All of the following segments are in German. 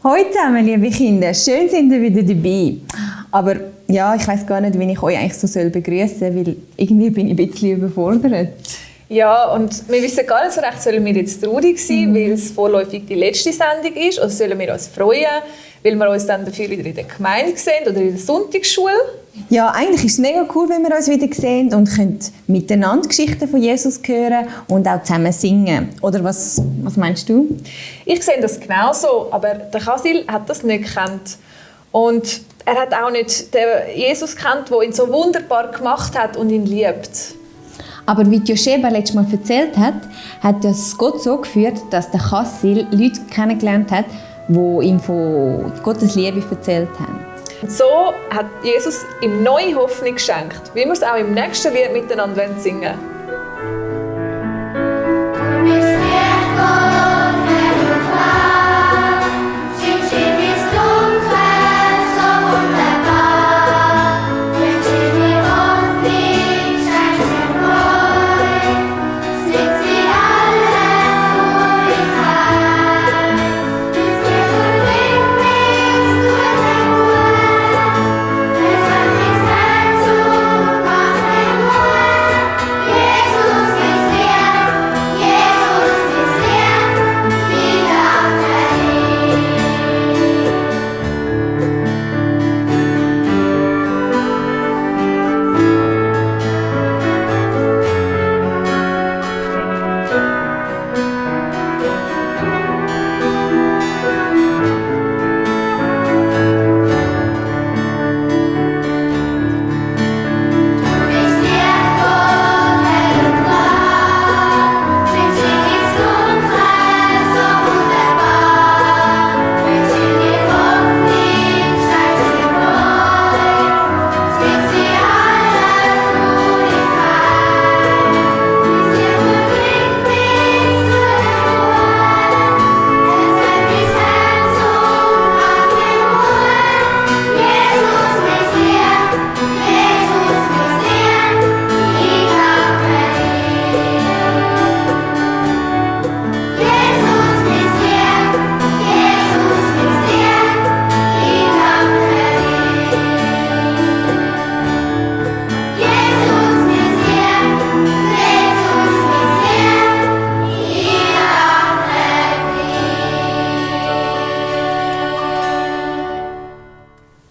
Hallo zusammen, liebe Kinder. Schön sind ihr wieder dabei. Aber ja, ich weiss gar nicht, wie ich euch eigentlich so begrüßen soll, weil irgendwie bin ich ein bisschen überfordert. Ja, und wir wissen gar nicht so recht, sollen wir jetzt traurig sein, weil es vorläufig die letzte Sendung ist, oder sollen wir uns freuen, weil wir uns dann dafür wieder in der Gemeinde sehen oder in der Sonntagsschule? Ja, eigentlich ist es mega cool, wenn wir uns wieder sehen und können miteinander Geschichten von Jesus hören und auch zusammen singen. Oder was meinst du? Ich sehe das genauso, aber der Kasil hat das nicht gekannt. Und er hat auch nicht den Jesus gekannt, der ihn so wunderbar gemacht hat und ihn liebt. Aber wie Josheba letztes Mal erzählt hat, hat das Gott so geführt, dass der Kasil Leute kennengelernt hat, die ihm von Gottes Liebe erzählt haben. Und so hat Jesus ihm neue Hoffnung geschenkt, wie wir es auch im nächsten Lied miteinander singen wollen.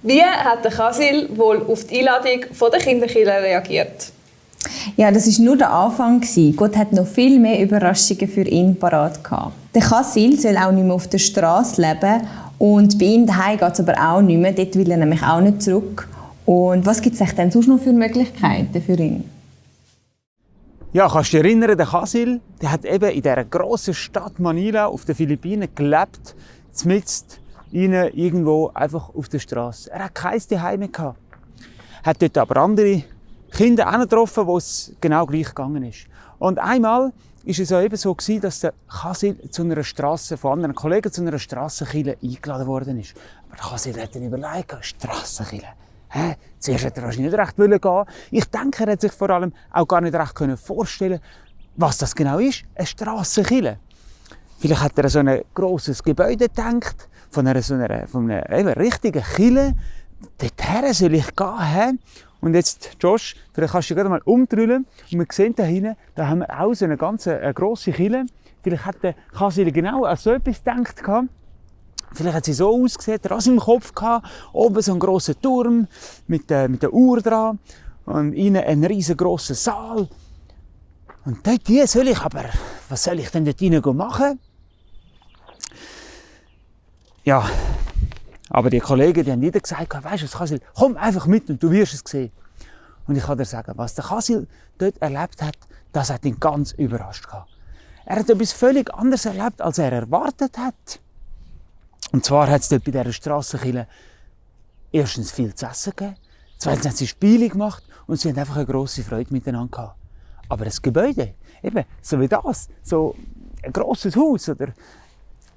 Wie hat der Kasil wohl auf die Einladung der Kinderkirche reagiert? Ja, das war nur der Anfang. Gott hat noch viel mehr Überraschungen für ihn parat gehabt. Der Kasil soll auch nicht mehr auf der Straße leben und bei ihm daheim geht es aber auch nicht mehr. Dort will er nämlich auch nicht zurück. Und was gibt es denn sonst noch für Möglichkeiten für ihn? Ja, kannst du dich erinnern, der Kasil, der hat eben in dieser grossen Stadt Manila auf den Philippinen gelebt, mitten irgendwo einfach auf der Straße. Er hat kein Zuhause mehr gehabt. Hat dort aber andere Kinder auch noch getroffen, wo es genau gleich gegangen ist. Und einmal war es auch eben so gewesen, dass der Kasil zu einer Strasse, von anderen Kollegen zu einer Strassenkirche eingeladen worden ist. Aber der Kasil hat dann überlegt, Strassenkirche. Zuerst hat er wahrscheinlich nicht recht gehen. Ich denke, er hat sich vor allem auch gar nicht recht vorstellen, was das genau ist, eine Strassenkirche. Vielleicht hat er so ein grosses Gebäude gedacht, von einer richtigen Kirche. Dorthin soll ich gehen. Und jetzt, Josh, vielleicht kannst du dich mal umdrehen. Und wir sehen da hinten, da haben wir auch so eine ganz grosse Kirche. Vielleicht hat der Kasil genau an so etwas gedacht. Vielleicht hat sie so ausgesehen, das im Kopf gehabt. Oben so ein grosser Turm mit der Uhr dran. Und innen ein riesengroßer Saal. Und dort soll ich aber, was soll ich denn dort hinein machen? Ja, aber die Kollegen, die haben wieder gesagt, weisst du was, Kasil, komm einfach mit und du wirst es sehen. Und ich kann dir sagen, was der Kasil dort erlebt hat, das hat ihn ganz überrascht gehabt. Er hat etwas völlig anderes erlebt, als er erwartet hat. Und zwar hat es dort bei dieser Strassenkirche erstens viel zu essen gegeben, zweitens haben sie Spiele gemacht und sie haben einfach eine grosse Freude miteinander gehabt. Aber das Gebäude, eben so wie das, so ein grosses Haus oder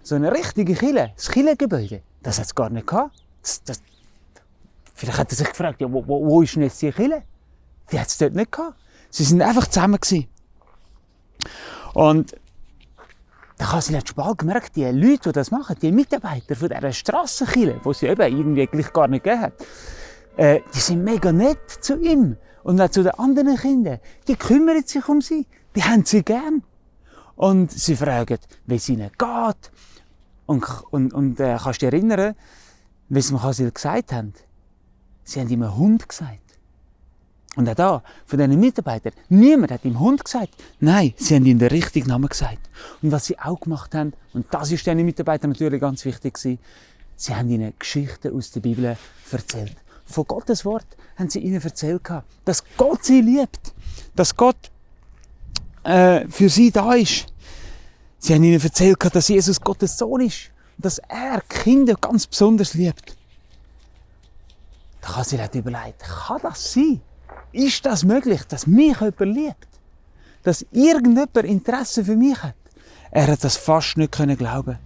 so eine richtige Kirche, das Kirchengebäude, das hat es gar nicht gehabt. Vielleicht hat er sich gefragt, ja, wo ist denn jetzt die Kirche? Die hat es dort nicht gehabt. Sie sind einfach zusammen gewesen. Und Der Kasil hat bald gemerkt, die Leute, die das machen, die Mitarbeiter von dieser Strassenkirche, die sie eben irgendwie gleich gar nicht gegeben hat, die sind mega nett zu ihm. Und auch zu den anderen Kindern. Die kümmern sich um sie. Die haben sie gern. Und sie fragen, wie es ihnen geht. Und kannst du dich erinnern, wie sie dem Kasil gesagt haben? Sie haben ihm einen Hund gesagt. Und auch da, von diesen Mitarbeitern, niemand hat ihm Hund gesagt. Nein, sie haben ihm den richtigen Namen gesagt. Und was sie auch gemacht haben, und das ist diesen Mitarbeitern natürlich ganz wichtig, sie haben ihnen Geschichten aus der Bibel erzählt. Von Gottes Wort haben sie ihnen erzählt, dass Gott sie liebt, dass Gott für sie da ist. Sie haben ihnen erzählt, dass Jesus Gottes Sohn ist und dass er Kinder ganz besonders liebt. Da kann sie sich überlegen, kann das sein? Ist das möglich, dass mich jemand liebt? Dass irgendjemand Interesse für mich hat? Er hat das fast nicht glauben.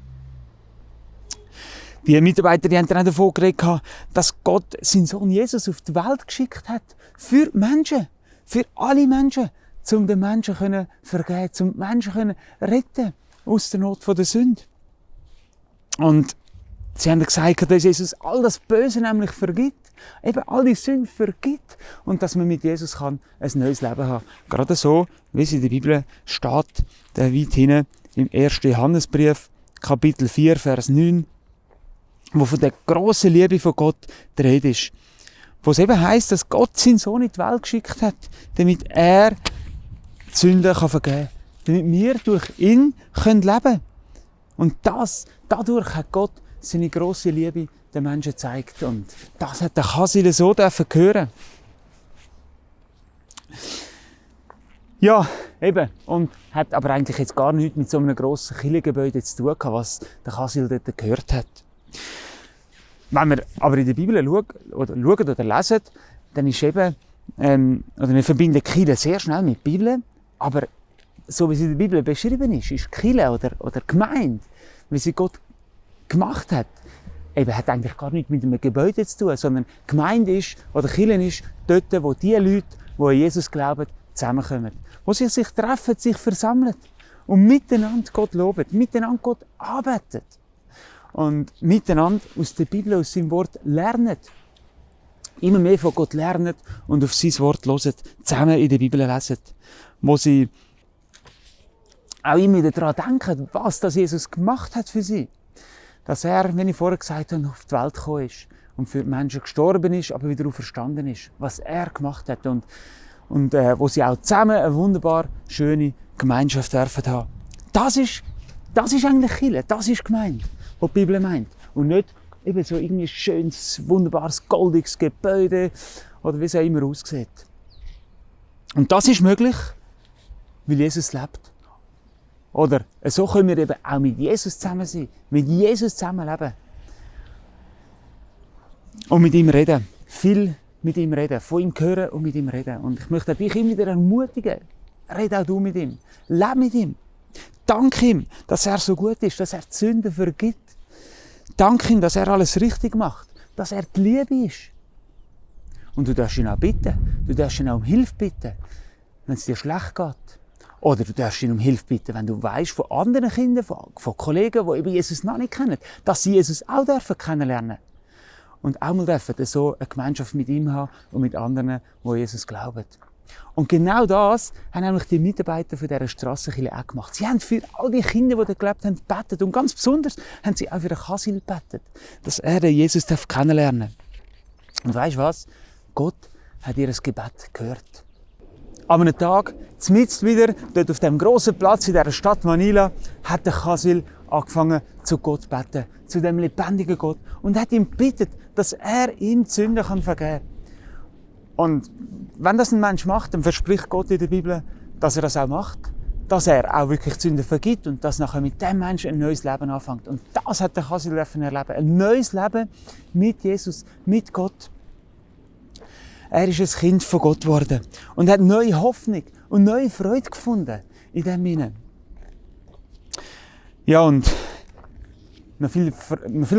Die Mitarbeiter, die haben dann davon geredet, dass Gott seinen Sohn Jesus auf die Welt geschickt hat. Für Menschen. Für alle Menschen. Um den Menschen zu vergeben, um die Menschen retten aus der Not der Sünde. Und sie haben gesagt, dass Jesus all das Böse nämlich vergibt. Eben all die Sünden vergibt. Und dass man mit Jesus ein neues Leben haben kann. Gerade so, wie es in der Bibel steht, da weit hinten im 1. Johannesbrief, Kapitel 4, Vers 9. Wo von der grossen Liebe von Gott die Rede ist. Wo es eben heisst, dass Gott seinen Sohn in die Welt geschickt hat, damit er die Sünden vergeben kann. Damit wir durch ihn leben können. Und dadurch hat Gott seine grosse Liebe den Menschen gezeigt. Und das hat der Kasil so hören. Ja, eben. Und hat aber eigentlich jetzt gar nichts mit so einem grossen Kirchengebäude zu tun gehabt, was der Kasil dort gehört hat. Wenn wir aber in der Bibel schauen oder lesen, dann ist eben, oder wir verbinden Kirche sehr schnell mit der Bibel, aber so wie es in der Bibel beschrieben ist Kirche oder Gemeinde, wie sie Gott gemacht hat, eben hat eigentlich gar nichts mit einem Gebäude zu tun, sondern Gemeinde ist, oder Kirche ist dort, wo die Leute, die an Jesus glauben, zusammenkommen. Wo sie sich treffen, sich versammeln und miteinander Gott loben, miteinander Gott anbeten. Und miteinander aus der Bibel, aus seinem Wort lernen. Immer mehr von Gott lernen und auf sein Wort hören, zusammen in der Bibel lesen. Wo sie auch immer wieder daran denken, was das Jesus gemacht hat für sie. Dass er, wie ich vorher gesagt habe, auf die Welt gekommen ist und für die Menschen gestorben ist, aber wieder auferstanden ist. Was er gemacht hat und wo sie auch zusammen eine wunderbar schöne Gemeinschaft dürfen haben. Das ist eigentlich Kirche, das ist Gemeinde, was die Bibel meint. Und nicht eben so irgendwie schönes, wunderbares, goldiges Gebäude oder wie es auch immer aussieht. Und das ist möglich, weil Jesus lebt. Oder so können wir eben auch mit Jesus zusammen sein, mit Jesus zusammenleben. Und mit ihm reden. Viel mit ihm reden, von ihm hören und mit ihm reden. Und ich möchte dich immer wieder ermutigen, rede auch du mit ihm, lebe mit ihm. Dank ihm, dass er so gut ist, dass er die Sünden vergibt. Dank ihm, dass er alles richtig macht, dass er die Liebe ist. Und du darfst ihn auch bitten, du darfst ihn auch um Hilfe bitten, wenn es dir schlecht geht. Oder du darfst ihn um Hilfe bitten, wenn du weißt von anderen Kindern, von Kollegen, die eben Jesus noch nicht kennen, dass sie Jesus auch kennenlernen dürfen. Und auch mal dürfen so eine Gemeinschaft mit ihm haben und mit anderen, die Jesus glauben. Und genau das haben nämlich die Mitarbeiter von dieser Strassenkirche auch gemacht. Sie haben für all die Kinder, die dort gelebt haben, gebetet. Und ganz besonders haben sie auch für den Kasil gebetet, dass er den Jesus kennenlernen darf. Und weisst du was? Gott hat ihr Gebet gehört. An einem Tag, mitten wieder, dort auf dem grossen Platz in dieser Stadt Manila, hat der Kasil angefangen zu Gott zu beten, zu dem lebendigen Gott. Und hat ihm gebeten, dass er ihm die Sünden vergeben kann. Und wenn das ein Mensch macht, dann verspricht Gott in der Bibel, dass er das auch macht. Dass er auch wirklich die Sünden vergibt und dass nachher mit dem Menschen ein neues Leben anfängt. Und das hat der Kasil erleben. Ein neues Leben mit Jesus, mit Gott. Er ist ein Kind von Gott geworden und hat neue Hoffnung und neue Freude gefunden in dem Sinne. Ja, und noch viel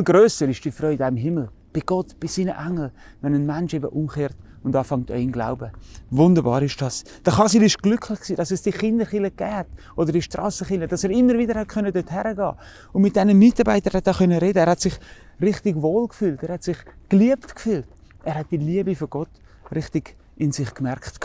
grösser ist die Freude im Himmel, bei Gott, bei seinen Engeln, wenn ein Mensch eben umkehrt und anfängt an ihn zu glauben. Wunderbar ist das. Der Kasil war glücklich, dass es die Kinderkirche gegeben hat, oder die Strassenkirche, dass er immer wieder dort hergehen konnte. Und mit diesen Mitarbeitern reden konnte. Er hat sich richtig wohl gefühlt, er hat sich geliebt gefühlt. Er hat die Liebe von Gott richtig in sich gemerkt.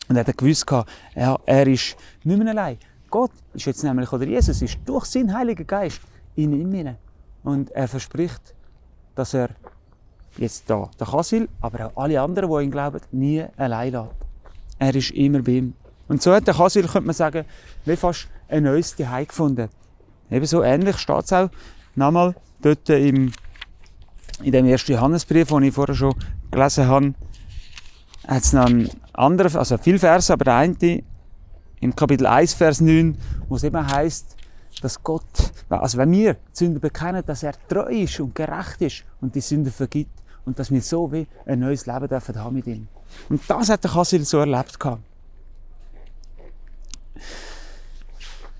Und er hat gewusst, er ist nicht mehr allein. Gott ist jetzt nämlich, oder Jesus ist durch seinen Heiligen Geist in ihm hinein. Und er verspricht, dass er jetzt da, der Kasil, aber auch alle anderen, die an ihn glauben, nie allein lässt. Er ist immer bei ihm. Und so hat der Kasil, könnte man sagen, wie fast ein neues Zuhause gefunden. Ebenso ähnlich steht es auch nochmal dort in dem 1. Johannesbrief, den ich vorher schon gelesen habe, hat es noch einen anderen, also viele Verse, aber der eine im Kapitel 1, Vers 9, wo es eben heisst, dass Gott, also wenn wir die Sünden bekennen, dass er treu ist und gerecht ist und die Sünden vergibt und dass wir so wie ein neues Leben dürfen haben mit ihm. Und das hat der Kasil so erlebt.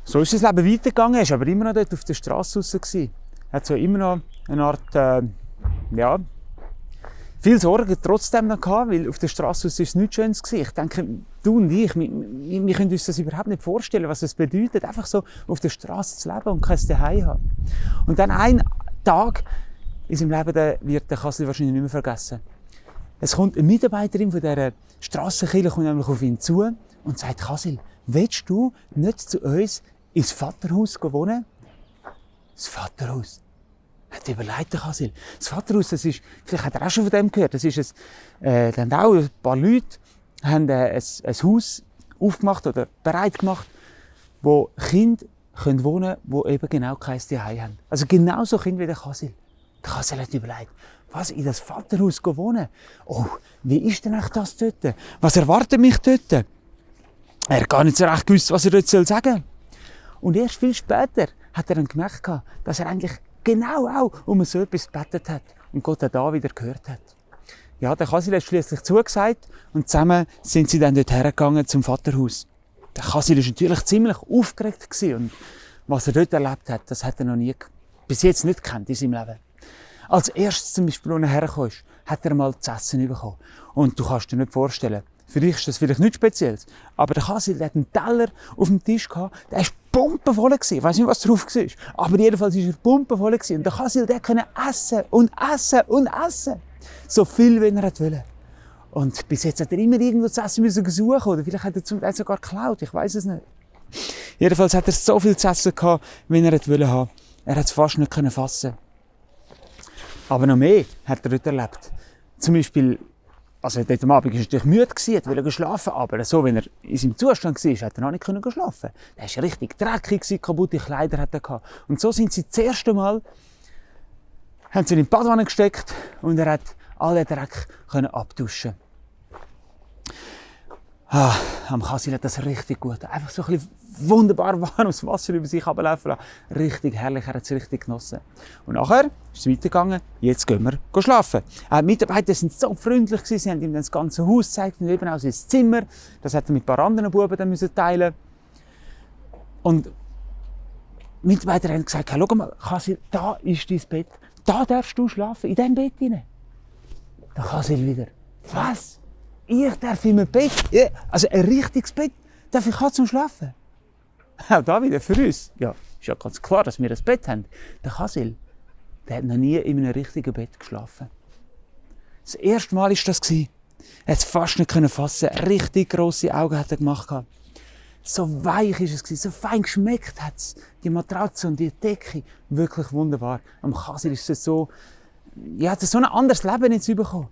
So ist das Leben weitergegangen, er war aber immer noch dort auf der Straße draussen. Er hat so immer noch eine Art, viel Sorgen trotzdem noch gehabt, weil auf der Straße ist es nichts Schönes gewesen. Ich denke, du und ich, wir können uns das überhaupt nicht vorstellen, was es bedeutet, einfach so auf der Straße zu leben und kein Zuhause haben. Und dann ein Tag in seinem Leben, den wird der Kasil wahrscheinlich nicht mehr vergessen. Es kommt eine Mitarbeiterin von dieser Strassenkirche kommt nämlich auf ihn zu und sagt, Kasil, willst du nicht zu uns ins Vaterhaus wohnen? Das Vaterhaus. Hat überlegt, der Kasil. Das Vaterhaus, das ist, vielleicht hat er auch schon von dem gehört, das ist dann auch ein paar Leute haben ein Haus aufgemacht oder bereit gemacht, wo Kinder wohnen können, die eben genau kein Zuhause haben. Also genauso Kinder wie der Kasil. Der Kasil hat überlegt, was, in das Vaterhaus wohnen? Oh, wie ist denn eigentlich das dort? Was erwartet mich dort? Er hat gar nicht so recht gewusst, was er dort sagen soll. Und erst viel später hat er dann gemerkt, dass er eigentlich genau auch um so etwas gebetet hat und Gott auch da wieder gehört hat. Ja, der Kasil hat schliesslich zugesagt und zusammen sind sie dann dort hergegangen zum Vaterhaus. Der Kasil war natürlich ziemlich aufgeregt gewesen und was er dort erlebt hat, das hat er noch nie, bis jetzt nicht gekannt in seinem Leben. Als erstes zum Beispiel, als er hergekommen ist, hat er mal zu essen bekommen. Und du kannst dir nicht vorstellen, für dich ist das vielleicht nichts Spezielles, aber der Kasil, der hat einen Teller auf dem Tisch gehabt, der war pumpenvoll gewesen. Ich weiss nicht, was drauf war. Aber jedenfalls war er pumpenvoll gewesen. Und der Kasil, der konnte essen und essen und essen. So viel, wie er wollte. Und bis jetzt hat er immer irgendwo zu essen müssen suchen. Oder vielleicht hat er zum Teil sogar geklaut. Ich weiss es nicht. Jedenfalls hat er so viel zu essen gehabt, wie er wollte haben. Er hat es fast nicht fassen. Aber noch mehr hat er dort erlebt. Zum Beispiel, also dort am Abend war er natürlich müde, wollte schlafen, aber so, wenn er in seinem Zustand war, hat er noch nicht schlafen. Er war richtig dreckig, kaputte Kleider hatte er gehabt. Und so sind sie das erste Mal, haben sie ihn in die Badewanne gesteckt und er hat all den Dreck abtuschen. Am Kasil hat das richtig gut. Einfach so ein bisschen wunderbar warmes Wasser über sich ablaufen lassen. Richtig herrlich, er hat es richtig genossen. Und nachher ist es weitergegangen, jetzt gehen wir schlafen. Die Mitarbeiter sind so freundlich gewesen, sie haben ihm das ganze Haus gezeigt und eben auch sein Zimmer. Das hat er mit ein paar anderen Buben dann teilen. Und die Mitarbeiter haben gesagt, schau mal, Kasil, da ist dein Bett. Da darfst du schlafen, in diesem Bett hinein. Der Kasil wieder. Was? Ich darf in einem Bett, also ein richtiges Bett, darf ich auch zum Schlafen? Auch da wieder für uns. Ja, ist ja ganz klar, dass wir ein Bett haben. Der Kasil, der hat noch nie in einem richtigen Bett geschlafen. Das erste Mal war das. Er hat es fast nicht fassen. Richtig grosse Augen hat er gemacht. So weich war es, so fein geschmeckt hat es. Die Matratze und die Decke. Wirklich wunderbar. Am Kasil ist es so, ja, hat er so ein anderes Leben jetzt bekommen.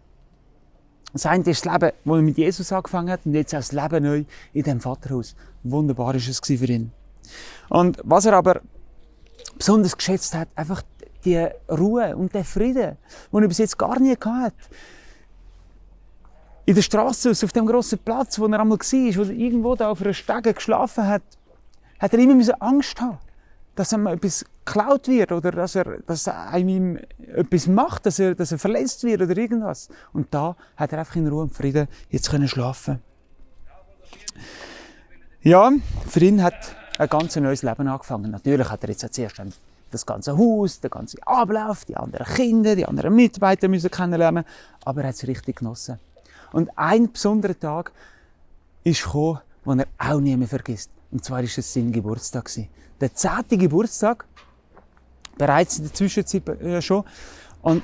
Das eine ist das Leben, das er mit Jesus angefangen hat, und jetzt auch das Leben neu in diesem Vaterhaus. Wunderbar war es für ihn. Und was er aber besonders geschätzt hat, einfach die Ruhe und der Frieden, den er bis jetzt gar nie hatte. In der Straße, auf dem grossen Platz, wo er einmal war, wo er irgendwo da auf einer Stege geschlafen hat, hat er immer Angst haben, dass ihm etwas geklaut wird oder dass einem etwas macht, dass er verletzt wird oder irgendwas. Und da hat er einfach in Ruhe und Frieden jetzt schlafen. Ja, für ihn hat ein ganz neues Leben angefangen. Natürlich hat er jetzt zuerst das ganze Haus, den ganzen Ablauf, die anderen Kinder, die anderen Mitarbeiter müssen kennenlernen, aber er hat es richtig genossen. Und ein besonderer Tag ist gekommen, den er auch nie mehr vergisst. Und zwar war es sein Geburtstag. Der 10. Geburtstag, bereits in der Zwischenzeit schon. Und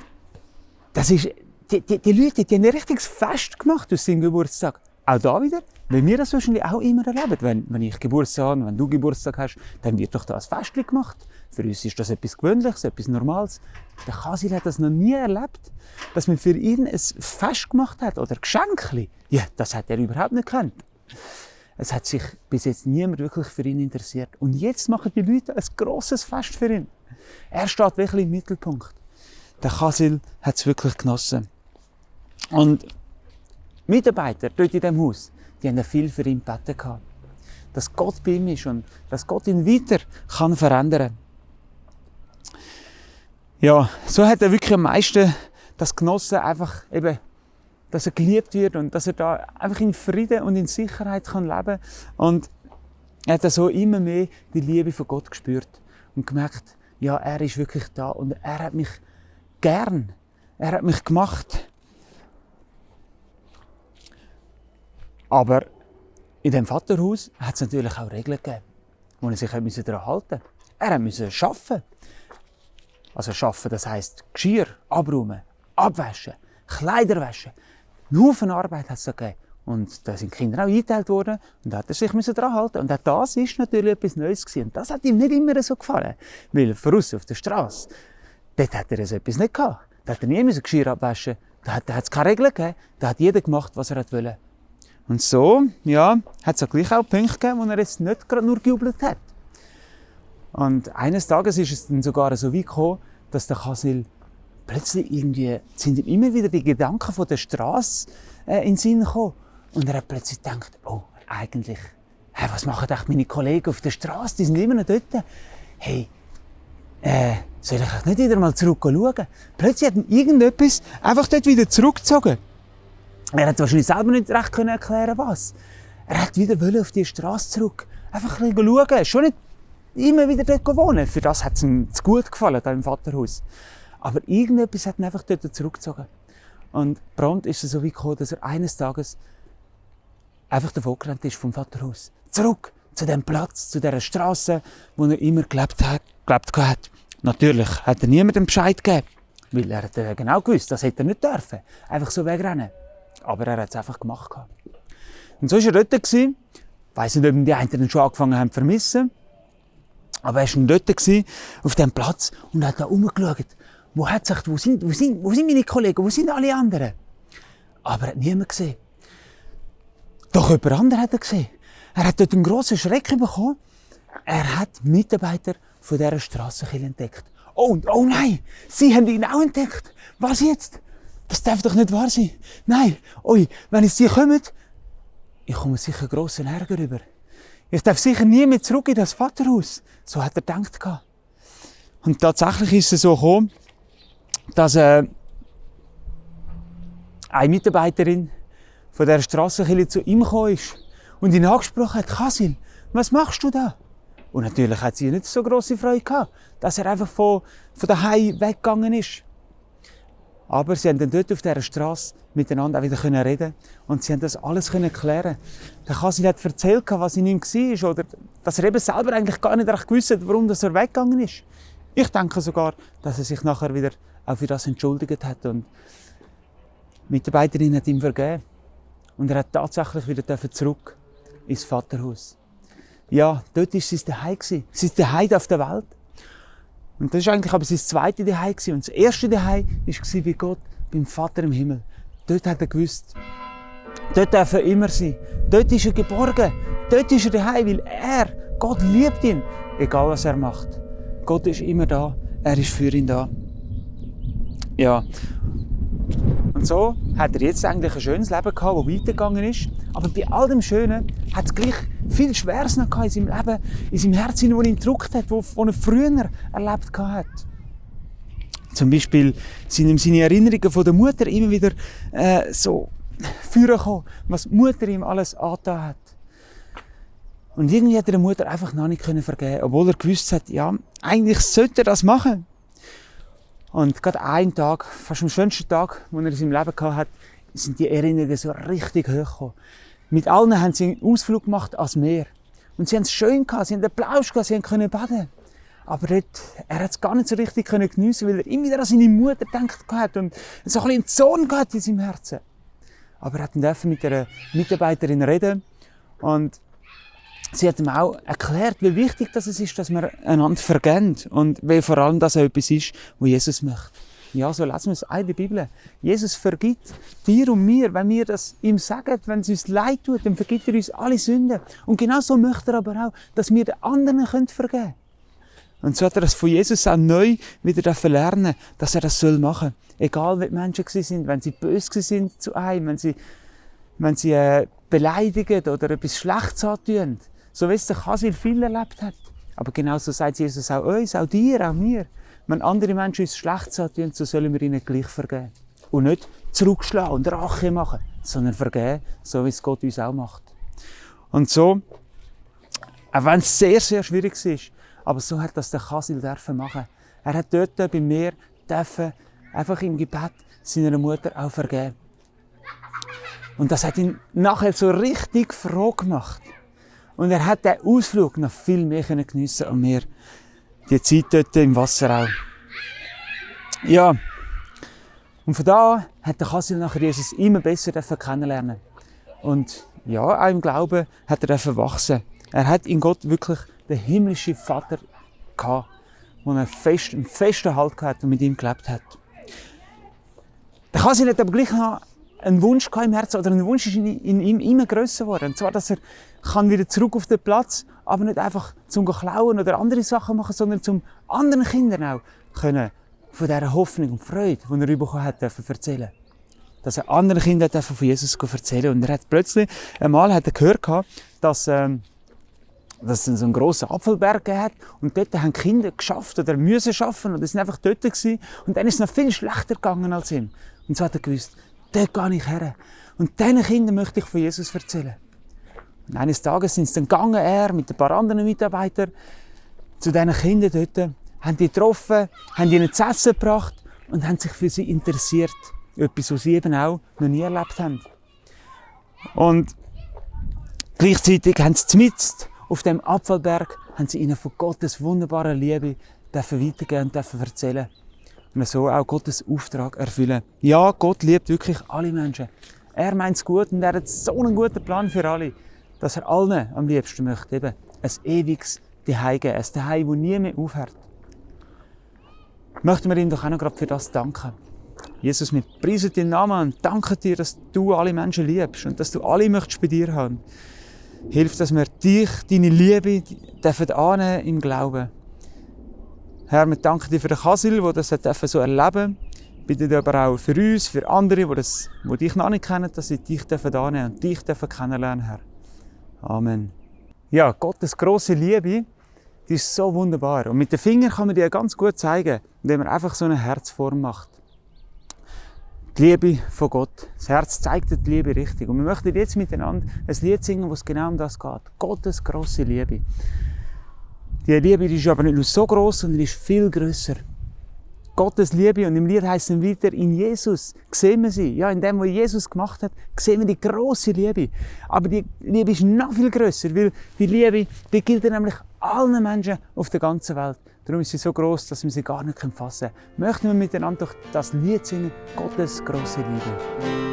das ist, die Leute, die haben ein richtiges Fest gemacht aus seinem Geburtstag. Auch da wieder, weil wir das wahrscheinlich auch immer erleben. Wenn ich Geburtstag habe, wenn du Geburtstag hast, dann wird doch da ein Fest gemacht. Für uns ist das etwas Gewöhnliches, etwas Normales. Der Kasil hat das noch nie erlebt, dass man für ihn ein Fest gemacht hat oder Geschenke. Ja, das hat er überhaupt nicht gekannt. Es hat sich bis jetzt niemand wirklich für ihn interessiert. Und jetzt machen die Leute ein grosses Fest für ihn. Er steht wirklich im Mittelpunkt. Der Kasil hat es wirklich genossen. Und Mitarbeiter dort in diesem Haus, die haben viel für ihn gebeten gehabt. Dass Gott bei ihm ist und dass Gott ihn weiter kann verändern. Ja, so hat er wirklich am meisten das genossen, einfach eben, dass er geliebt wird und dass er da einfach in Frieden und in Sicherheit kann leben kann. Und er hat so immer mehr die Liebe von Gott gespürt und gemerkt, ja, er ist wirklich da und er hat mich gern, er hat mich gemacht. Aber in dem Vaterhaus hat es natürlich auch Regeln gegeben, wo er sich daran halten musste. Er musste arbeiten. Also arbeiten, das heisst Geschirr abräumen, abwaschen, Kleider waschen. Einen Haufen Arbeit hat es da gegeben. Und da sind die Kinder auch eingeteilt worden und da hat er sich daran halten. Und auch das ist natürlich etwas Neues gewesen. Und das hat ihm nicht immer so gefallen. Weil voraus auf der Straße, dort hat er so etwas nicht gehabt. Da hat er nie Geschirr abwaschen. Da hat es keine Regeln gegeben. Da hat jeder gemacht, was er wollte. Und so, ja, hat es auch gleich auch Punkte gegeben, wo er jetzt nicht gerade nur gejubelt hat. Und eines Tages ist es dann sogar so weit gekommen, dass der Kasil plötzlich irgendwie, sind ihm immer wieder die Gedanken von der Straße in den Sinn gekommen. Und er hat plötzlich gedacht, oh, eigentlich, hey, was machen echt meine Kollegen auf der Straße? Die sind immer noch dort. Hey, soll ich nicht wieder mal zurück schauen? Plötzlich hat ihn irgendetwas einfach dort wieder zurückgezogen. Er hat wahrscheinlich selber nicht recht erklären was. Er hat wieder auf die Straße zurück. Einfach ein bisschen schauen. Schon nicht immer wieder dort wohnen. Für das hat es ihm zu gut gefallen, da im Vaterhaus. Aber irgendetwas hat ihn einfach dort zurückgezogen. Und prompt ist es so weit gekommen, dass er eines Tages einfach davon gerannt ist vom Vaterhaus. Zurück zu dem Platz, zu dieser Straße, wo er immer gelebt hat. Natürlich hat er niemandem Bescheid gegeben, weil er hat genau gewusst, das hätte er nicht dürfen. Einfach so wegrennen. Aber er hat es einfach gemacht. Und so war er dort. Ich weiss nicht, ob ihn die einen schon angefangen haben zu vermissen. Aber er war dort auf diesem Platz und hat da rumgeschaut. Wo sind meine Kollegen? Wo sind alle anderen? Aber er hat niemanden gesehen. Doch jemand anderen hat er gesehen. Er hat dort einen grossen Schreck bekommen. Er hat Mitarbeiter von dieser Strassenkirche entdeckt. Oh nein! Sie haben ihn auch entdeckt! Was jetzt? Das darf doch nicht wahr sein! Nein! Oi, wenn jetzt sie kommen, ich komme sicher grossen Ärger über. Ich darf sicher nie mehr zurück in das Vaterhaus. So hat er gedacht. Und tatsächlich ist es so gekommen, dass eine Mitarbeiterin von der Strassenkirche zu ihm gekommen ist und ihn angesprochen hat: Kasil, was machst du da? Und natürlich hat sie nicht so grosse Freude gehabt, dass er einfach von daheim weggegangen ist. Aber sie haben dann dort auf dieser Strasse miteinander auch wieder reden und sie haben das alles klären. Der Kasil hat erzählt, was in ihm war oder dass er eben selber eigentlich gar nicht recht gewusst hat, warum er weggegangen ist. Ich denke sogar, dass er sich nachher wieder auch für das entschuldigt hat und die Mitarbeiterin hat ihm vergeben. Und er hat tatsächlich wieder zurück ins Vaterhaus. Ja, dort war sein Zuhause. Sein Zuhause auf der Welt. Und das war eigentlich aber sein zweites Zuhause. Und das erste Zuhause war bei Gott, beim Vater im Himmel. Dort hat er gewusst, dort darf er immer sein. Dort ist er geborgen. Dort ist er daheim, weil Gott liebt ihn. Egal was er macht. Gott ist immer da. Er ist für ihn da. Ja. Und so hat er jetzt eigentlich ein schönes Leben gehabt, das weitergegangen ist. Aber bei all dem Schönen hat es gleich viel Schweres noch in seinem Leben, in seinem Herzen, das ihn gedrückt hat, das er früher erlebt hat. Zum Beispiel sind ihm seine Erinnerungen von der Mutter immer wieder so vorgekommen, was die Mutter ihm alles angetan hat. Und irgendwie hat er der Mutter einfach noch nicht vergeben, obwohl er gewusst hat, ja, eigentlich sollte er das machen. Und gerade einen Tag, fast am schönsten Tag, den er in seinem Leben hatte, sind die Erinnerungen so richtig hochgekommen. Mit allen haben sie einen Ausflug gemacht ans Meer. Und sie haben es schön gehabt, sie haben den Plausch gehabt, sie können baden. Aber dort, er hat es gar nicht so richtig geniessen, weil er immer wieder an seine Mutter gedacht hat und so ein bisschen einen Zorn gehabt in seinem Herzen. Aber er durfte mit einer Mitarbeiterin reden und sie hat ihm auch erklärt, wie wichtig das ist, dass wir einander vergeben und wie vor allem das auch etwas ist, was Jesus möchte. Ja, so lesen wir es auch in der Bibel. Jesus vergibt dir und mir, wenn wir das ihm sagen, wenn es uns leid tut, dann vergibt er uns alle Sünden. Und genau so möchte er aber auch, dass wir den anderen vergeben können. Und so hat er das von Jesus auch neu wieder lernen, dass er das machen soll. Egal, wie die Menschen sind, wenn sie böse sind zu einem, wenn sie beleidigen oder etwas Schlechtes antun. So wie es der Chasil viel erlebt hat. Aber genauso sagt Jesus auch uns, auch dir, auch mir. Wenn andere Menschen uns Schlechtes antun, so sollen wir ihnen gleich vergeben. Und nicht zurückschlagen und Rache machen, sondern vergeben, so wie es Gott uns auch macht. Und so, auch wenn es sehr, sehr schwierig ist, aber so hat das der Chasil machen. Er hat dort bei mir einfach im Gebet seiner Mutter auch vergeben. Und das hat ihn nachher so richtig froh gemacht. Und er hat den Ausflug noch viel mehr geniessen an mir. Die Zeit dort im Wasser auch. Ja. Und von da an hat der Chasil nachher Jesus immer besser kennenlernen. Und ja, auch im Glauben hat er wachsen. Er hat in Gott wirklich den himmlischen Vater gehabt, wo er einen festen Halt hatte und mit ihm gelebt hat. Der Chasil hat aber gleich noch einen Wunsch im Herzen, oder ein Wunsch ist in ihm immer grösser geworden. Und zwar, dass er wieder zurück auf den Platz, aber nicht einfach zum klauen oder andere Sachen machen, sondern zum anderen Kindern auch können von dieser Hoffnung und Freude, die er bekommen hat, erzählen. Dass er anderen Kindern von Jesus erzählen. Und er hat plötzlich einmal gehört, dass es so einen grossen Apfelberg hat und dort haben Kinder geschafft oder müssen schaffen und sind einfach dort gewesen. Und dann ist es noch viel schlechter gegangen als ihm. Und so hat er gewusst, dort gehe ich her. Und diesen Kindern möchte ich von Jesus erzählen. Und eines Tages sind sie dann gegangen, er mit ein paar anderen Mitarbeitern, zu diesen Kindern dort, haben die getroffen, haben ihnen zu essen gebracht und haben sich für sie interessiert. Etwas, was sie eben auch noch nie erlebt haben. Und gleichzeitig haben sie mitten auf dem Apfelberg haben sie ihnen von Gottes wunderbarer Liebe weitergeben und erzählen. Und so auch Gottes Auftrag erfüllen. Ja, Gott liebt wirklich alle Menschen. Er meint es gut und er hat so einen guten Plan für alle, dass er allen am liebsten möchte, eben ein ewiges Zuhause geben, ein Zuhause, das nie mehr aufhört. Möchten wir ihm doch auch noch gerade für das danken. Jesus, wir preisen deinen Namen und danken dir, dass du alle Menschen liebst und dass du alle möchtest bei dir haben. Hilf, dass wir dich, deine Liebe, annehmen im Glauben. Herr, wir danken dir für den Chasil, der das so erleben durfte. Bitte dir aber auch für uns, für andere, die dich noch nicht kennen, dass sie dich annehmen und dich kennenlernen, Herr. Amen. Ja, Gottes grosse Liebe, die ist so wunderbar. Und mit den Fingern kann man die ganz gut zeigen, indem man einfach so eine Herzform macht. Die Liebe von Gott. Das Herz zeigt die Liebe richtig. Und wir möchten jetzt miteinander ein Lied singen, wo es genau um das geht. Gottes grosse Liebe. Die Liebe die ist aber nicht nur so gross, sondern ist viel grösser. Gottes Liebe, und im Lied heisst es weiter, in Jesus sehen wir sie. Ja, in dem, was Jesus gemacht hat, sehen wir die grosse Liebe. Aber die Liebe ist noch viel grösser, weil die Liebe, die gilt nämlich allen Menschen auf der ganzen Welt. Darum ist sie so gross, dass wir sie gar nicht fassen können. Möchten wir miteinander durch das Lied singen, Gottes grosse Liebe.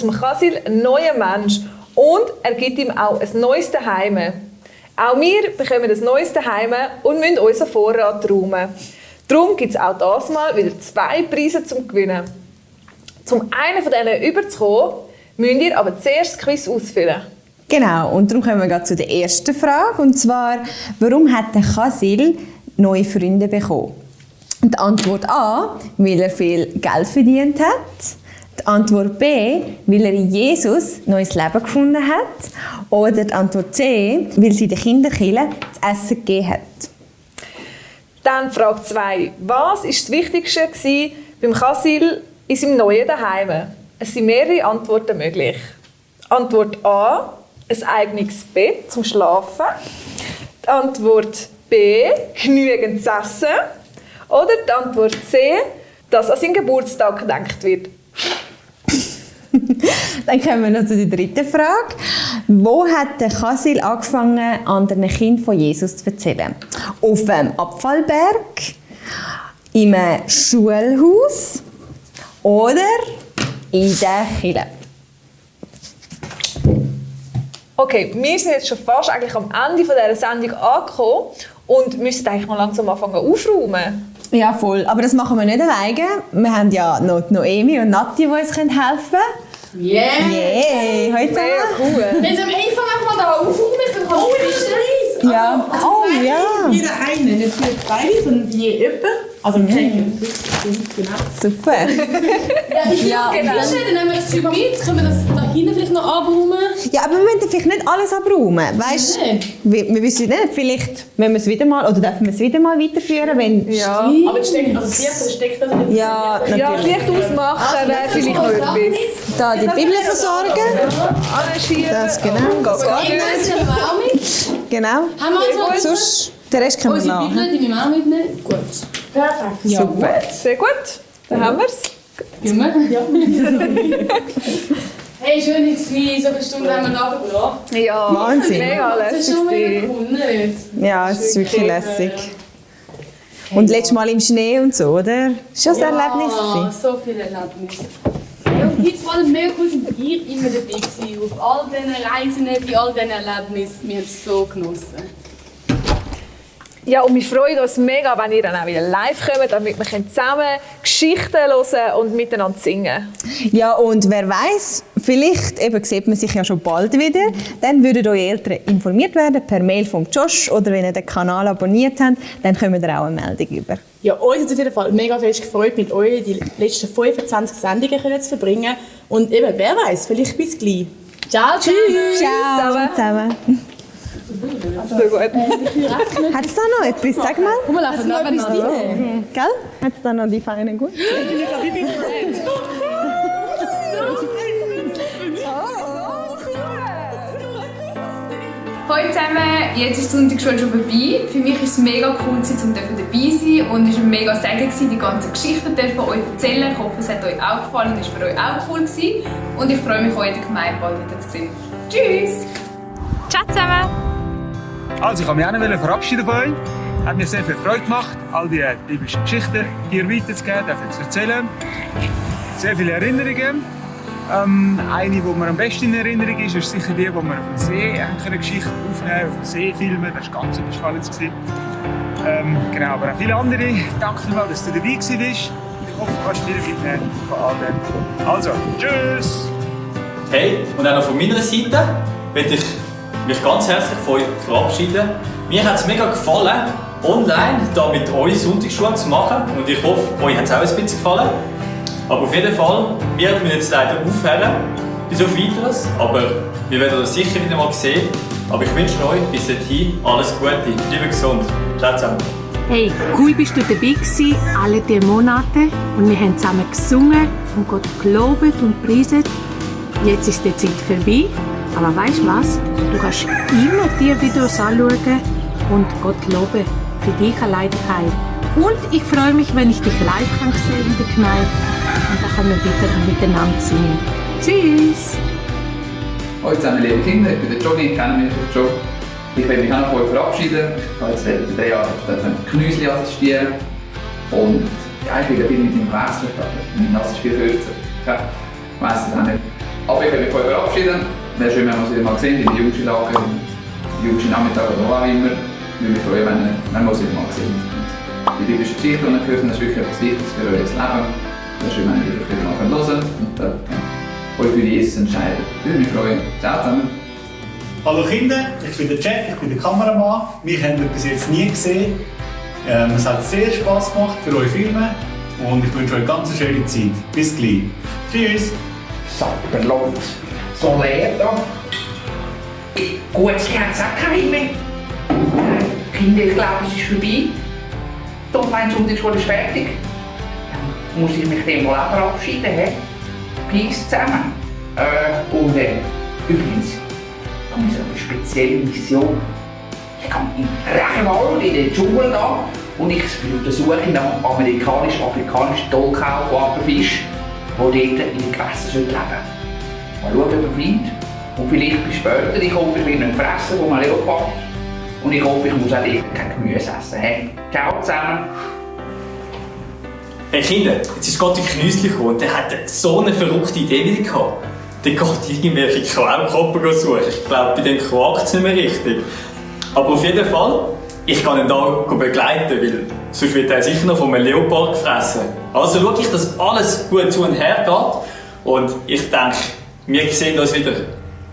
dem Chasil ein neuer Mensch und er gibt ihm auch ein neues Zuhause. Auch wir bekommen ein neues Zuhause und müssen unseren Vorrat räumen. Darum gibt es auch dieses Mal wieder 2 Preise zum Gewinnen. Um einen von denen überzukommen, müsst ihr aber zuerst das Quiz ausfüllen. Genau, und darum kommen wir gerade zu der ersten Frage. Und zwar, warum hat der Chasil neue Freunde bekommen? Die Antwort A, weil er viel Geld verdient hat. Die Antwort B, weil er in Jesus neues Leben gefunden hat. Oder die Antwort C, weil sie den Kinderkindern das Essen gegeben hat. Dann Frage 2. Was war das Wichtigste beim Chasil in seinem neuen Zuhause? Es sind mehrere Antworten möglich. Antwort A, ein eigenes Bett zum Schlafen. Die Antwort B, genügend zu essen. Oder die Antwort C, dass an seinen Geburtstag gedacht wird. Dann kommen wir noch zu der dritten Frage. Wo hat der Chasil angefangen, anderen Kindern von Jesus zu erzählen? Auf dem Abfallberg, im Schulhaus oder in der Kirche? Okay, wir sind jetzt schon fast eigentlich am Ende dieser Sendung angekommen und müssen eigentlich mal langsam anfangen aufräumen. Ja, voll. Aber das machen wir nicht alleine. Wir haben ja noch die Noemi und Nati, die uns helfen können. Yeah! Yay! Heute Mega cool. Jetzt am Anfang einfach mal da aufräumen, dann kannst du Ja. Oh, ja. Jeder eine, nicht für beide, sondern für je jemand. Also wir checken genau. Super. Ja, ich Ja, genau. Dann nehmen wir das Zeug mit, können wir das da hinten vielleicht noch abräumen? Ja, aber wir müssen vielleicht nicht alles abräumen. Weißt, Nein. wir wissen nicht, vielleicht wenn wir es wieder mal, oder dürfen wir es wieder mal weiterführen, wenn... Ja. Aber das steckt, also das Licht steckt also nicht. Ja, Ja, das natürlich. Licht ausmachen wäre vielleicht noch etwas. Da die Bibel versorgen. Arrangieren. Das genau. Das geht Das nicht. nehmen wir auch mit. Genau. Haben wir also Sonst, den Rest können wir unsere nach. Bibel, die müssen wir auch mitnehmen? Gut. Perfekt. Super. Sehr gut. Dann haben wir es. Gehen wir? Ja. Hey, schön, jetzt wie so viele Stunden haben wir da verbracht. Ja, Wahnsinn. mega Das ist lässig. schon mega gewesen. cool, nicht? Ja, es ist wirklich lässig. Und letztes Mal im Schnee und so, oder? Ist schon ein Erlebnis Ja, gewesen. so viele Erlebnisse. Ja, und jetzt war es mega cool, dass ihr immer dabei gewesen. Auf all diesen Reisen, bei all diesen Erlebnissen. Wir haben es so genossen. Ja, und wir freuen uns mega, wenn ihr dann auch wieder live kommt, damit wir zusammen Geschichten hören und miteinander singen. Ja, und wer weiß, vielleicht eben sieht man sich ja schon bald wieder. Dann würden eure Eltern informiert werden per Mail von Josh oder wenn ihr den Kanal abonniert habt, dann kommen wir auch eine Meldung über. Ja, uns hat es auf jeden Fall mega fest gefreut, mit euch die letzten 25 Sendungen zu verbringen. Und eben, wer weiß, vielleicht bis gleich. Ciao, tschüss! Ciao zusammen. So gut. Hat es da noch etwas? Sag mal. Komm, wir laufen nebeneinander. Gell? Hat es da noch die feinen gut? Hallo zusammen, jetzt ist die Sonntagsschule schon vorbei. Für mich war es mega cool, um dabei zu sein und es war ein mega Segen, die ganzen Geschichten von euch erzählen. Ich hoffe, es hat euch auch gefallen und es war für euch auch cool. Und ich freue mich, euch in der Gemeinde bald wieder zu sehen. Tschüss! Ciao zusammen! Also, ich wollte mich auch noch verabschieden von euch. Hat mir sehr viel Freude gemacht, all die biblischen Geschichten hier weiterzugeben, zu erzählen. Sehr viele Erinnerungen. Eine, die mir am besten in Erinnerung ist, ist sicher die, wo wir auf dem See eine Geschichte aufnehmen, auf dem See filmen. Das war ganz spannend. Genau, aber auch viele andere. Danke vielmals, dass du dabei warst. Ich hoffe, du kannst viel mitnehmen von all dem. Also, tschüss! Hey, und auch noch von meiner Seite möchte ich mich ganz herzlich von euch verabschieden. Mir hat es mega gefallen, online da mit euch Sonntagsschule zu machen. Und ich hoffe, euch hat es auch ein bisschen gefallen. Aber auf jeden Fall, wir müssen jetzt leider aufhören bis auf Weiteres. Aber wir werden uns sicher wieder mal sehen. Aber ich wünsche euch bis dahin alles Gute. Bleibt gesund. Ciao zusammen. Hey, cool bist du dabei gewesen, alle diese Monate. Und wir haben zusammen gesungen und Gott gelobt und preisen. Jetzt ist die Zeit vorbei. Aber weißt du was? Du kannst immer die Videos anschauen und Gott loben. Für dich allein daheim. Und ich freue mich, wenn ich dich live kann sehen in der Kneipe. Und dann können wir wieder miteinander singen. Tschüss! Hallo zusammen, liebe Kinder, ich bin der Johnny, ich kenne mich schon. Ich werde mich auch noch von euch verabschieden. Ich habe jetzt während 3 Jahren Knüsli assistieren. Und ja, ich bin viel mit ihm gewechselt, aber mein Nass ist viel kürzer. Ja, ich weiss es auch nicht. Aber ich werde mich von euch verabschieden. Wäre schön, wenn wir uns wieder mal sehen, in den Jungskilager, im Jungski-Nachmittag oder wo auch immer. Ich würde mich freuen, wenn wir uns wieder mal sehen. Die biblische Geschichte, die ihr gehört habt, ist wirklich etwas Wichtiges für euer Leben. Wäre schön, wenn ihr wieder mal hören und euch für Jesus entscheiden. Ich würde mich freuen. Ciao zusammen. Hallo Kinder, ich bin der Jack, ich bin der Kameramann. Mich habt ihr bis jetzt nie gesehen. Es hat sehr Spass gemacht für eure Filme und ich wünsche euch eine ganz schöne Zeit. Bis gleich. Tschüss! Sapperlot, so leer da. Gut, sie haben es auch keine mehr. Kinder, ich glaube, es ist vorbei. Die Online-Sonntagsschule ist fertig. Dann muss ich mich dem wohl auch verabschieden. He? Peace zusammen. Übrigens, da ist eine spezielle Mission. Ich gehe in Regenwald, in den Dschungel da, und ich bin auf der Suche nach amerikanisch-afrikanischen Tollkauquaperfisch, der dort in den Gewässern leben sollte. Mal schauen, ob er findet. Und vielleicht bis später. Ich hoffe, ich werde ihn fressen von einem Leopard. Und ich hoffe, ich muss auch kein Gemüse essen. Hey. Ciao zusammen. Hey Kinder, jetzt ist Gott in Knüsli gekommen und der hat so eine verrückte Idee wieder gehabt. Der geht irgendwelche Quellkoppen suchen. Ich glaube, bei dem quakt es nicht mehr richtig. Aber auf jeden Fall, ich kann ihn da begleiten, weil sonst wird er sicher noch von einem Leopard gefressen. Also schaue ich, dass alles gut zu und her geht. Und ich denke, wir sehen uns wieder.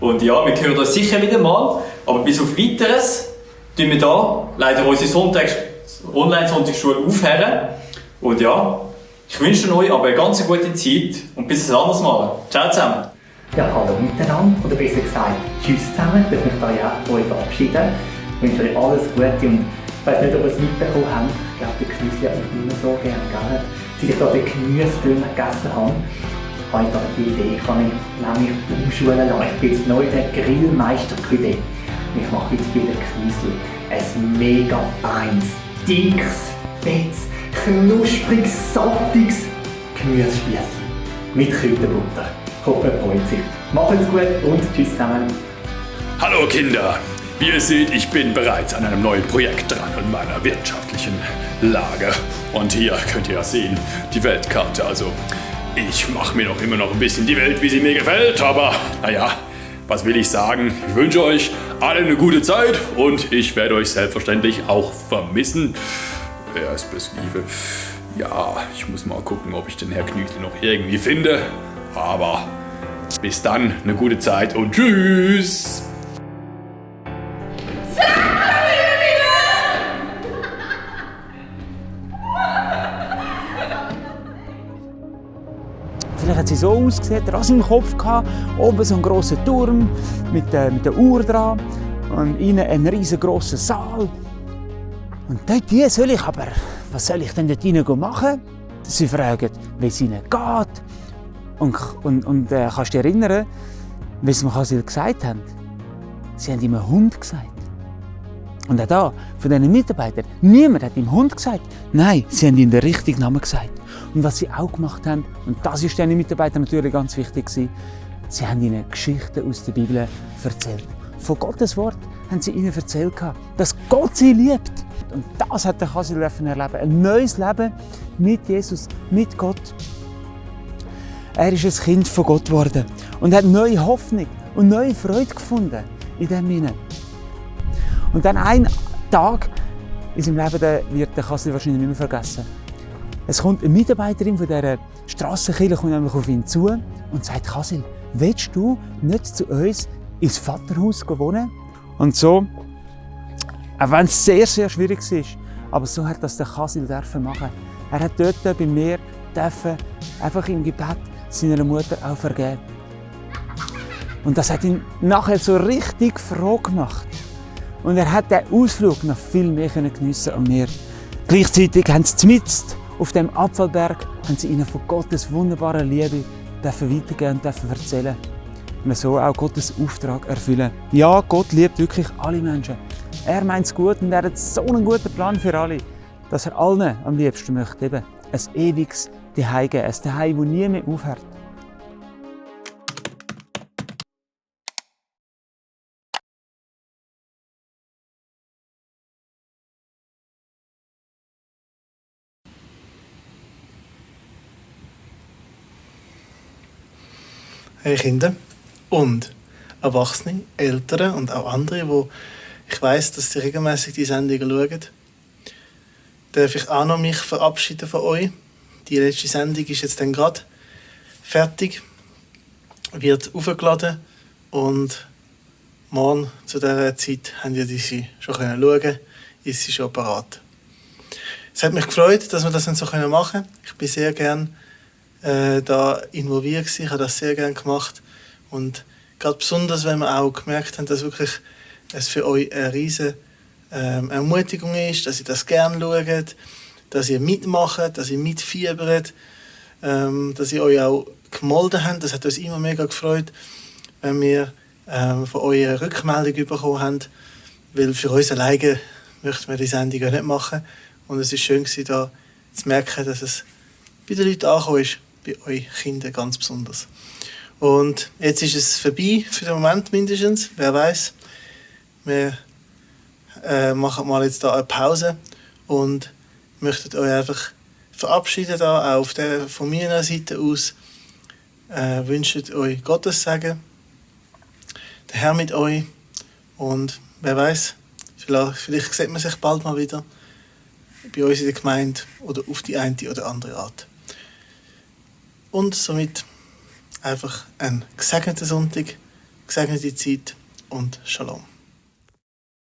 Und ja, wir hören uns sicher wieder mal. Aber bis auf Weiteres tun wir da leider unsere Online-Sonntagsschule aufhören. Und ja, ich wünsche euch aber eine ganz gute Zeit und bis ein anderes Mal. Ciao zusammen. Ja, hallo miteinander, oder besser gesagt, tschüss zusammen. Ich möchte mich ja von euch verabschieden. Ich wünsche euch alles Gute und ich weiß nicht, ob ihr es mitbekommen habt. Ich glaube, der Knüsli hat mich nicht mehr so gerne, gell? Seit ich da den Gemüsedöner gegessen habe, habe ich da eine Idee. Ich kann mich nämlich umschulen lassen. Ich bin jetzt neu der Grillmeister Küde. Ich mache heute bei der Knüsli ein mega feines, dickes, fettes, knuspriges, saftiges Gemüsespießchen mit Kräuterbutter. Ich hoffe, er freut sich. Macht's gut und tschüss zusammen. Hallo Kinder! Wie ihr seht, ich bin bereits an einem neuen Projekt dran in meiner wirtschaftlichen Lage. Und hier könnt ihr ja sehen, die Weltkarte. Also, ich mache mir noch immer noch ein bisschen die Welt, wie sie mir gefällt. Aber, naja, was will ich sagen? Ich wünsche euch alle eine gute Zeit und ich werde euch selbstverständlich auch vermissen. Wer ist bis Liebe? Ja, ich muss mal gucken, ob ich den Herr Knüsli noch irgendwie finde. Aber bis dann, eine gute Zeit und tschüss! Vielleicht hat sie so ausgesehen, das im Kopf gehabt, oben so ein grosser Turm mit der Uhr dran und innen ein riesengroßer Saal. Und dort soll ich aber, was soll ich denn dort hinein machen? Sie fragen, wie es ihnen geht. Und kannst du dich erinnern, wie sie mir gesagt haben? Sie haben ihm einen Hund gesagt. Und auch da, von diesen Mitarbeitern, niemand hat ihm Hund gesagt. Nein, sie haben ihm den richtigen Namen gesagt. Und was sie auch gemacht haben, und das ist diesen Mitarbeitern natürlich ganz wichtig, sie haben ihnen Geschichten aus der Bibel erzählt. Von Gottes Wort haben sie ihnen erzählt, dass Gott sie liebt. Und das hat der Kasil erleben. Ein neues Leben mit Jesus, mit Gott. Er ist ein Kind von Gott geworden und hat neue Hoffnung und neue Freude gefunden in dem Hinein. Und dann ein Tag in seinem Leben, den wird der Kasil wahrscheinlich nicht mehr vergessen. Es kommt eine Mitarbeiterin von dieser Strassenkirche auf ihn zu und sagt: Kasil, willst du nicht zu uns ins Vaterhaus wohnen? Und so, auch wenn es sehr, sehr schwierig ist, aber so hat das der Kasil machen. Er hat dort bei mir einfach im Gebet seiner Mutter auch vergeben. Und das hat ihn nachher so richtig froh gemacht. Und er hat den Ausflug noch viel mehr geniessen an mir. Gleichzeitig haben sie mitten auf dem Abfallberg ihnen von Gottes wunderbarer Liebe weitergeben und erzählen. Und so auch Gottes Auftrag erfüllen. Ja, Gott liebt wirklich alle Menschen. Er meint es gut und er hat so einen guten Plan für alle, dass er allen am liebsten möchte. Eben ein ewiges Zuhause geben, ein Zuhause, das nie mehr aufhört. Hey Kinder und Erwachsene, Eltern und auch andere, wo ich weiss, dass sie regelmäßig die Sendungen schauen, darf ich auch noch mich verabschieden von euch. Die letzte Sendung ist jetzt dann gerade fertig, wird aufgeladen und morgen zu dieser Zeit haben ihr diese schon schauen, ist sie schon parat. Es hat mich gefreut, dass wir das dann so machen können. Ich bin sehr gerne da involviert gewesen. Ich habe das sehr gerne gemacht. Und gerade besonders, wenn wir auch gemerkt haben, dass wirklich es für euch eine riesige Ermutigung ist, dass ihr das gerne schaut, dass ihr mitmacht, dass ihr mitfiebert, dass ihr euch auch gemolden habt. Das hat uns immer mega gefreut, wenn wir von euch eine Rückmeldung bekommen haben, weil für uns alleine möchten wir die Sendung auch nicht machen. Und es war schön, da zu merken, dass es bei den Leuten angekommen ist, bei euch Kindern ganz besonders. Und jetzt ist es vorbei, für den Moment mindestens. Wer weiß, wir machen mal jetzt da eine Pause und möchten euch einfach verabschieden, da, auch von meiner Seite aus. Wünscht euch Gottes Segen, der Herr mit euch und wer weiß, vielleicht sieht man sich bald mal wieder bei uns in der Gemeinde oder auf die eine oder andere Art. Und somit einfach einen gesegneten Sonntag, gesegnete Zeit und Shalom.